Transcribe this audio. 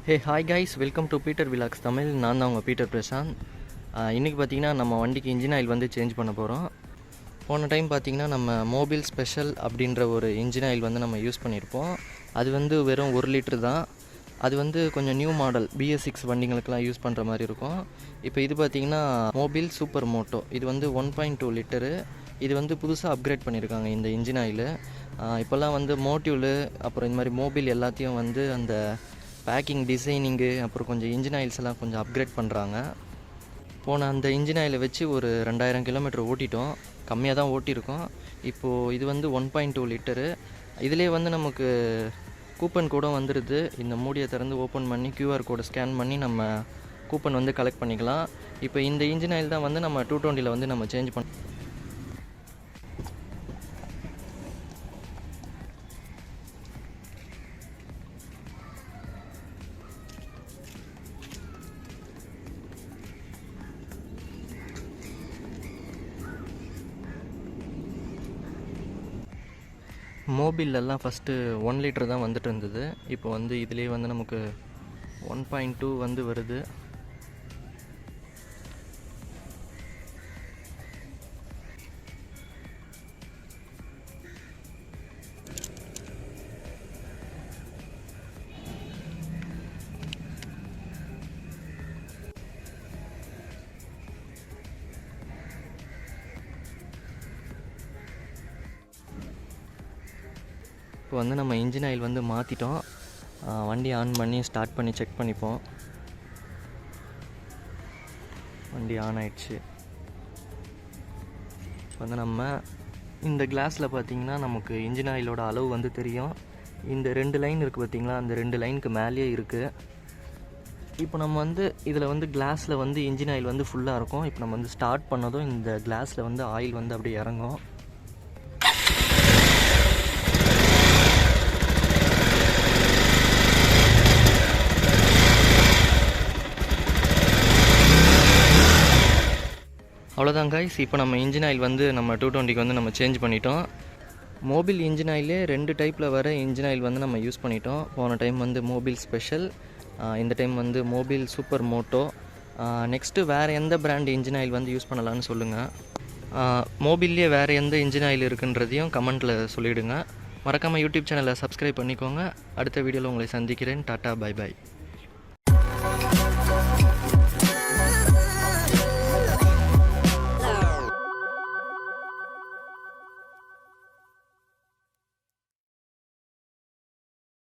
Hey hi guys, welcome to Peter vlogs Tamil. நான் தான் உங்கள் பீட்டர் பிரசாந்த். இன்றைக்கி பார்த்திங்கன்னா நம்ம வண்டிக்கு இன்ஜின் ஆயில் வந்து சேஞ்ச் பண்ண போகிறோம். போன டைம் பார்த்திங்கன்னா நம்ம மோபில் ஸ்பெஷல் அப்படின்ற ஒரு இன்ஜின் ஆயில் வந்து நம்ம யூஸ் பண்ணியிருப்போம். அது வந்து வெறும் 1 லிட்டர் தான். அது வந்து கொஞ்சம் நியூ மாடல் BS6 வண்டிங்களுக்கெலாம் யூஸ் பண்ணுற மாதிரி இருக்கும். இப்போ இது பார்த்திங்கன்னா மோபில் சூப்பர் மோட்டோ. இது வந்து 1.2 லிட்டரு. இது வந்து புதுசாக அப்கிரேட் பண்ணியிருக்காங்க இந்த இன்ஜின் ஆயில். இப்போல்லாம் வந்து மோட்டிவ்லு அப்புறம் இந்த மாதிரி மோபில் எல்லாத்தையும் வந்து அந்த பேக்கிங் டிசைனிங்கு அப்புறம் கொஞ்சம் இன்ஜின் ஆயில்ஸ் எல்லாம் கொஞ்சம் அப்கிரேட் பண்ணுறாங்க. போன அந்த இன்ஜின் ஆயிலை வச்சு ஒரு 2000 கிலோமீட்டர் ஓட்டிட்டோம். கம்மியாக தான் ஓட்டியிருக்கோம். இப்போது இது வந்து 1.2 லிட்டரு. இதிலே வந்து நமக்கு கூப்பன் கூட வந்துடுது. இந்த மூடியை திறந்து ஓப்பன் பண்ணி QR கோடை ஸ்கேன் பண்ணி நம்ம கூப்பன் வந்து கலெக்ட் பண்ணிக்கலாம். இப்போ இந்த இன்ஜின் ஆயில் தான் வந்து நம்ம 220 வந்து நம்ம சேஞ்ச் பண்ண. மோபிலெல்லாம் ஃபஸ்ட்டு 1 லிட்டர் தான் வந்துட்டு இருந்தது. இப்போ வந்து இதிலே வந்து நமக்கு 1.2 வந்து வருது. இப்போ வந்து நம்ம இன்ஜின் ஆயில் வந்து மாற்றிட்டோம். வண்டி ஆன் பண்ணி ஸ்டார்ட் பண்ணி செக் பண்ணிப்போம். வண்டி ஆன் ஆயிடுச்சு. வந்து நம்ம இந்த கிளாஸில் பார்த்திங்கன்னா நமக்கு இன்ஜின் ஆயிலோட அளவு வந்து தெரியும். இந்த 2 லைன் இருக்குது பார்த்திங்களா, அந்த 2 லைனுக்கு மேலேயே இருக்குது. இப்போ நம்ம வந்து இதில் வந்து கிளாஸில் வந்து இன்ஜின் ஆயில் வந்து ஃபுல்லாக இருக்கும். இப்போ நம்ம வந்து ஸ்டார்ட் பண்ணதும் இந்த கிளாஸில் வந்து ஆயில் வந்து அப்படியே இறங்கும். அவ்வளோதான் கைஸ். இப்போ நம்ம இன்ஜின் ஆயில் வந்து நம்ம 220க்கு வந்து நம்ம சேஞ்ச் பண்ணிட்டோம். மோபில் இன்ஜின் ஆயிலே 2 டைப்பில் வர இன்ஜின் ஆயில் வந்து நம்ம யூஸ் பண்ணிட்டோம். போன டைம் வந்து மோபில் ஸ்பெஷல், இந்த டைம் வந்து மோபில் சூப்பர் மோட்டோ. நெக்ஸ்ட்டு வேறு எந்த பிராண்ட் இன்ஜின் ஆயில் வந்து யூஸ் பண்ணலான்னு சொல்லுங்கள். மோபில்லே வேறு எந்த இன்ஜின் ஆயில் இருக்குன்றதையும் கமெண்ட்டில் சொல்லிவிடுங்க. மறக்காமல் யூடியூப் சேனலை சப்ஸ்கிரைப் பண்ணிக்கோங்க. அடுத்த வீடியோவில் உங்களை சந்திக்கிறேன். Tata, bye bye.